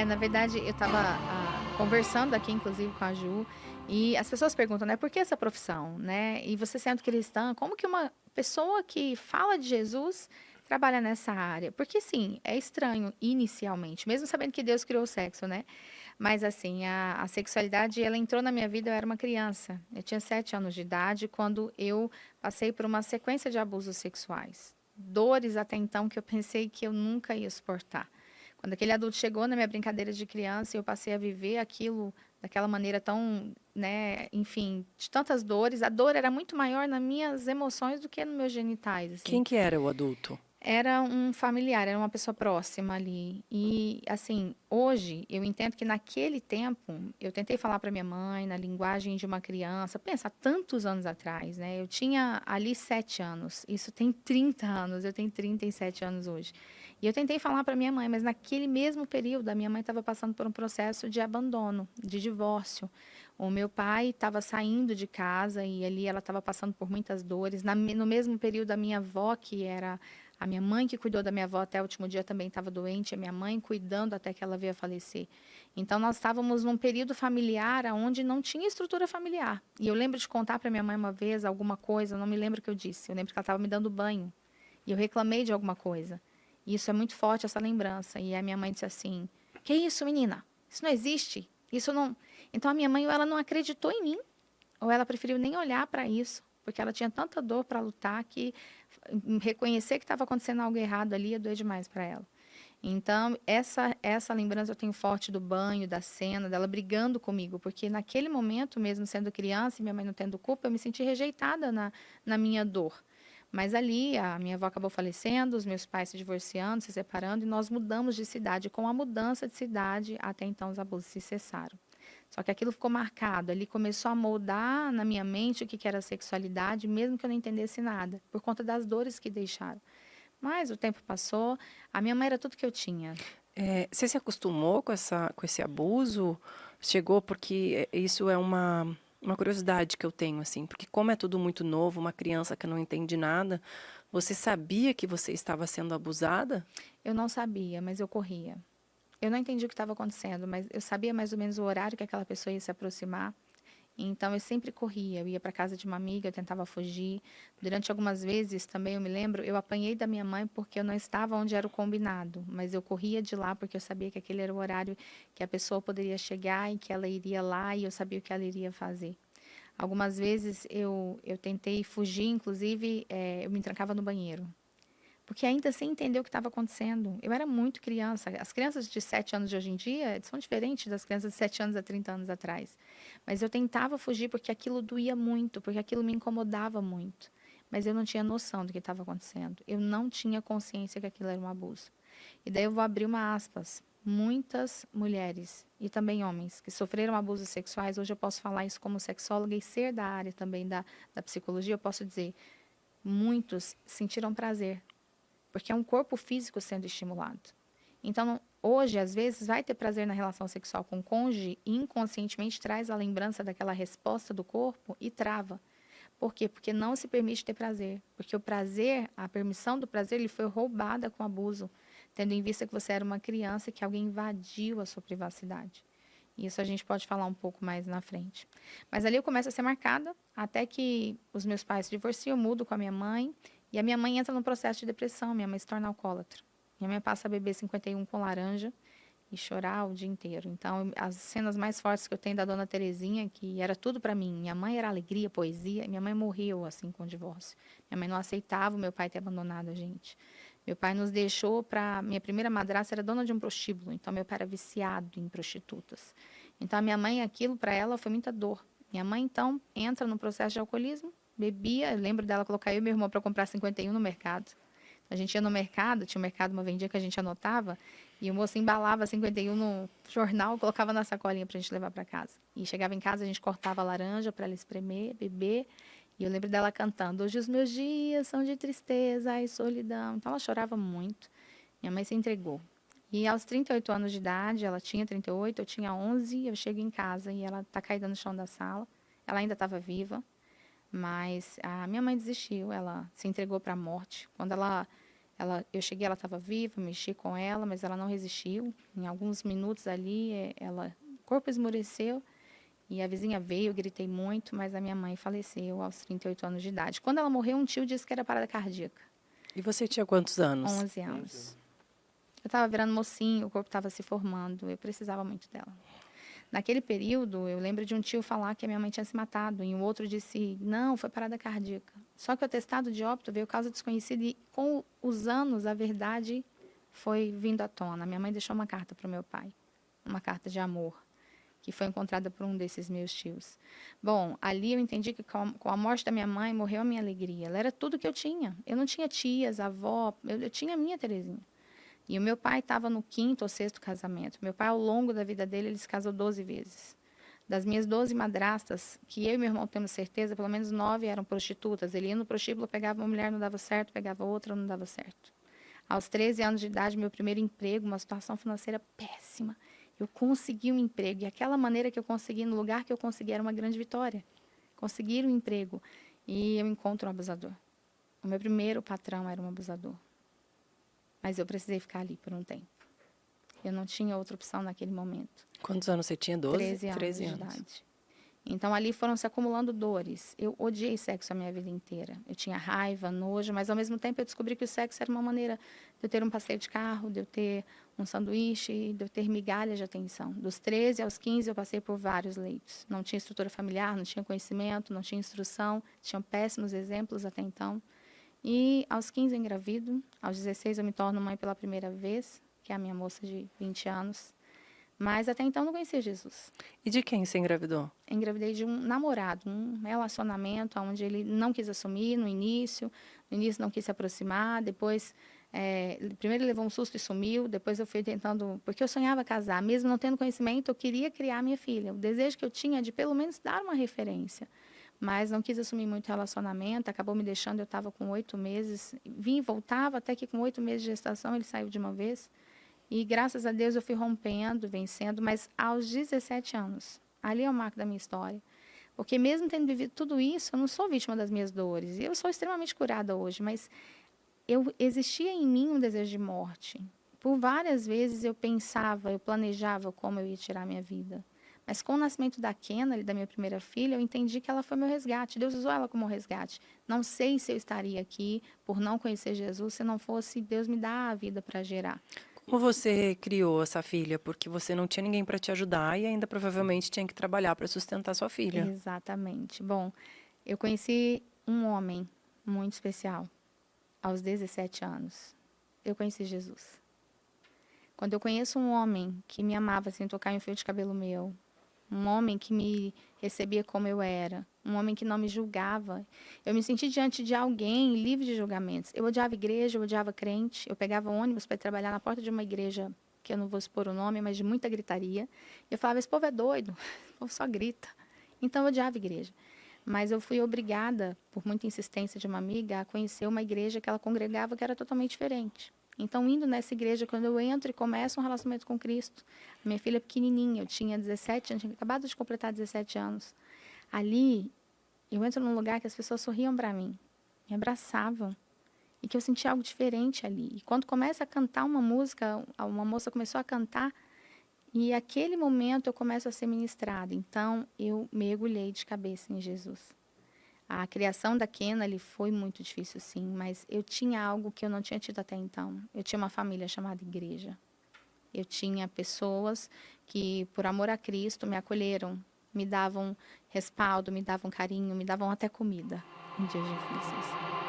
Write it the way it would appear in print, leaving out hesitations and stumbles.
na verdade, eu estava conversando aqui, inclusive, com a Ju, e as pessoas perguntam, né, por que essa profissão, né? E você sendo cristã, como que uma pessoa que fala de Jesus trabalha nessa área? Porque, sim, é estranho inicialmente, mesmo sabendo que Deus criou o sexo, né? Mas, assim, a sexualidade, ela entrou na minha vida, eu era uma criança. Eu tinha 7 anos de idade quando eu passei por uma sequência de abusos sexuais. Dores até então que eu pensei que eu nunca ia suportar. Quando aquele adulto chegou na minha brincadeira de criança e eu passei a viver aquilo daquela maneira tão, né, enfim, de tantas dores, a dor era muito maior nas minhas emoções do que nos meus genitais, assim. Quem que era o adulto? Era um familiar, era uma pessoa próxima ali. E, assim, hoje eu entendo que naquele tempo eu tentei falar para minha mãe na linguagem de uma criança. Pensa, há tantos anos atrás, né? Eu tinha ali 7 anos. Isso tem 30 anos. Eu tenho 37 anos hoje. E eu tentei falar para minha mãe, mas naquele mesmo período a minha mãe estava passando por um processo de abandono, de divórcio. O meu pai estava saindo de casa e ali ela estava passando por muitas dores. No mesmo período, a minha avó, que era a minha mãe que cuidou da minha avó até o último dia também estava doente, a minha mãe cuidando até que ela veio a falecer. Então nós estávamos num período familiar onde não tinha estrutura familiar. E eu lembro de contar para minha mãe uma vez alguma coisa, não me lembro o que eu disse. Eu lembro que ela estava me dando banho e eu reclamei de alguma coisa. E isso é muito forte essa lembrança. E a minha mãe disse assim: "Que isso, menina? Isso não existe. Isso não". Então a minha mãe, ou ela não acreditou em mim, ou ela preferiu nem olhar para isso, porque ela tinha tanta dor para lutar que reconhecer que estava acontecendo algo errado ali ia doer demais para ela. Então, essa lembrança eu tenho forte do banho, da cena, dela brigando comigo, porque naquele momento, mesmo sendo criança e minha mãe não tendo culpa, eu me senti rejeitada na minha dor. Mas ali, a minha avó acabou falecendo, os meus pais se divorciando, se separando, e nós mudamos de cidade. Com a mudança de cidade, até então os abusos se cessaram. Só que aquilo ficou marcado, ali começou a moldar na minha mente o que que era sexualidade, mesmo que eu não entendesse nada, por conta das dores que deixaram. Mas o tempo passou, a minha mãe era tudo que eu tinha. Você se acostumou com esse abuso? Chegou porque isso é uma curiosidade que eu tenho, assim, porque como é tudo muito novo, uma criança que não entende nada, você sabia que você estava sendo abusada? Eu não sabia, mas eu corria. Eu não entendi o que estava acontecendo, mas eu sabia mais ou menos o horário que aquela pessoa ia se aproximar. Então eu sempre corria, eu ia para casa de uma amiga, eu tentava fugir. Durante algumas vezes também eu me lembro, eu apanhei da minha mãe porque eu não estava onde era o combinado, mas eu corria de lá porque eu sabia que aquele era o horário que a pessoa poderia chegar e que ela iria lá e eu sabia o que ela iria fazer. Algumas vezes eu tentei fugir, inclusive eu me trancava no banheiro. Porque ainda sem entender o que estava acontecendo. Eu era muito criança. As crianças de 7 anos de hoje em dia são diferentes das crianças de 7 anos há 30 anos atrás. Mas eu tentava fugir porque aquilo doía muito, porque aquilo me incomodava muito. Mas eu não tinha noção do que estava acontecendo. Eu não tinha consciência que aquilo era um abuso. E daí eu vou abrir uma aspas. Muitas mulheres e também homens que sofreram abusos sexuais, hoje eu posso falar isso como sexóloga e ser da área também da psicologia, eu posso dizer, muitos sentiram prazer porque é um corpo físico sendo estimulado. Então, hoje, às vezes, vai ter prazer na relação sexual com o cônjuge e inconscientemente traz a lembrança daquela resposta do corpo e trava. Por quê? Porque não se permite ter prazer. Porque o prazer, a permissão do prazer, ele foi roubada com abuso, tendo em vista que você era uma criança e que alguém invadiu a sua privacidade. Isso a gente pode falar um pouco mais na frente. Mas ali eu começo a ser marcada, até que os meus pais se divorciam, eu mudo com a minha mãe, e a minha mãe entra num processo de depressão, minha mãe se torna alcoólatra. Minha mãe passa a beber 51 com laranja e chorar o dia inteiro. Então, as cenas mais fortes que eu tenho da dona Terezinha, que era tudo para mim. Minha mãe era alegria, poesia, e minha mãe morreu assim com o divórcio. Minha mãe não aceitava o meu pai ter abandonado a gente. Meu pai nos deixou para. Minha primeira madrasta era dona de um prostíbulo, então meu pai era viciado em prostitutas. Então a minha mãe, aquilo para ela foi muita dor. Minha mãe então entra no processo de alcoolismo, bebia, eu lembro dela colocar eu e meu irmão para comprar 51 no mercado. A gente ia no mercado, tinha um mercado, uma vendia que a gente anotava, e o moço embalava 51 no jornal, colocava na sacolinha para a gente levar para casa. E chegava em casa, a gente cortava a laranja para ela espremer, beber, e eu lembro dela cantando: hoje os meus dias são de tristeza e solidão. Então ela chorava muito. Minha mãe se entregou. E aos 38 anos de idade, ela tinha 38, eu tinha 11, eu chego em casa e ela está caída no chão da sala. Ela ainda estava viva, mas a minha mãe desistiu, ela se entregou para a morte. Quando ela Eu cheguei, ela estava viva, mexi com ela, mas ela não resistiu. Em alguns minutos ali, o corpo esmoreceu e a vizinha veio, eu gritei muito, mas a minha mãe faleceu aos 38 anos de idade. Quando ela morreu, um tio disse que era parada cardíaca. E você tinha quantos anos? 11 anos. Eu estava virando mocinho, o corpo estava se formando, eu precisava muito dela. Naquele período, eu lembro de um tio falar que a minha mãe tinha se matado, e o outro disse, não, foi parada cardíaca. Só que o atestado de óbito veio causa desconhecida, e com os anos, a verdade foi vindo à tona. Minha mãe deixou uma carta para o meu pai, uma carta de amor, que foi encontrada por um desses meus tios. Bom, ali eu entendi que com a morte da minha mãe, morreu a minha alegria. Ela era tudo que eu tinha. Eu não tinha tias, avó, eu tinha a minha Terezinha. E o meu pai estava no 5º ou 6º casamento. Meu pai, ao longo da vida dele, ele se casou 12 vezes. Das minhas 12 madrastas, que eu e meu irmão temos certeza, pelo menos 9 eram prostitutas. Ele ia no prostíbulo, pegava uma mulher, não dava certo, pegava outra, não dava certo. Aos 13 anos de idade, meu primeiro emprego, uma situação financeira péssima. Eu consegui um emprego. E aquela maneira que eu consegui, no lugar que eu consegui, era uma grande vitória. Conseguir um emprego. E eu encontro um abusador. O meu primeiro patrão era um abusador. Mas eu precisei ficar ali por um tempo. Eu não tinha outra opção naquele momento. Quantos anos você tinha? 12? 13 anos de idade. Então, ali foram se acumulando dores. Eu odiei sexo a minha vida inteira. Eu tinha raiva, nojo, mas, ao mesmo tempo, eu descobri que o sexo era uma maneira de eu ter um passeio de carro, de eu ter um sanduíche, de eu ter migalhas de atenção. Dos 13 aos 15, eu passei por vários leitos. Não tinha estrutura familiar, não tinha conhecimento, não tinha instrução, tinham péssimos exemplos até então. E aos 15 eu engravido, aos 16 eu me torno mãe pela primeira vez, que é a minha moça de 20 anos. Mas até então não conhecia Jesus. E de quem você engravidou? Engravidei de um namorado, um relacionamento onde ele não quis assumir no início não quis se aproximar, depois, primeiro ele levou um susto e sumiu, depois eu fui tentando, porque eu sonhava casar, mesmo não tendo conhecimento, eu queria criar minha filha. O desejo que eu tinha é de pelo menos dar uma referência. Mas não quis assumir muito relacionamento, acabou me deixando, eu estava com 8 meses, vim e voltava, até que com 8 meses de gestação ele saiu de uma vez. E graças a Deus eu fui rompendo, vencendo, mas aos 17 anos, ali é o marco da minha história. Porque mesmo tendo vivido tudo isso, eu não sou vítima das minhas dores. Eu sou extremamente curada hoje, mas existia em mim um desejo de morte. Por várias vezes eu pensava, eu planejava como eu ia tirar a minha vida. Mas com o nascimento da Kennedy, da minha primeira filha, eu entendi que ela foi meu resgate. Deus usou ela como resgate. Não sei se eu estaria aqui por não conhecer Jesus, se não fosse Deus me dar a vida para gerar. Como você criou essa filha? Porque você não tinha ninguém para te ajudar e ainda provavelmente tinha que trabalhar para sustentar sua filha. Exatamente. Bom, eu conheci um homem muito especial aos 17 anos. Eu conheci Jesus. Quando eu conheço um homem que me amava sem tocar em um fio de cabelo meu, um homem que me recebia como eu era, um homem que não me julgava. Eu me senti diante de alguém livre de julgamentos. Eu odiava igreja, eu odiava crente. Eu pegava ônibus para trabalhar na porta de uma igreja, que eu não vou expor o nome, mas de muita gritaria. Eu falava, esse povo é doido, esse povo só grita. Então eu odiava igreja. Mas eu fui obrigada, por muita insistência de uma amiga, a conhecer uma igreja que ela congregava que era totalmente diferente. Então, indo nessa igreja, quando eu entro e começo um relacionamento com Cristo, a minha filha é pequenininha, eu tinha 17 anos, tinha acabado de completar 17 anos. Ali, eu entro num lugar que as pessoas sorriam para mim, me abraçavam, e que eu sentia algo diferente ali. E quando começa a cantar uma música, uma moça começou a cantar, e aquele momento eu começo a ser ministrada. Então, eu mergulhei de cabeça em Jesus. A criação da Kennedy foi muito difícil, sim, mas eu tinha algo que eu não tinha tido até então. Eu tinha uma família chamada igreja. Eu tinha pessoas que, por amor a Cristo, me acolheram, me davam respaldo, me davam carinho, me davam até comida em dias difíceis.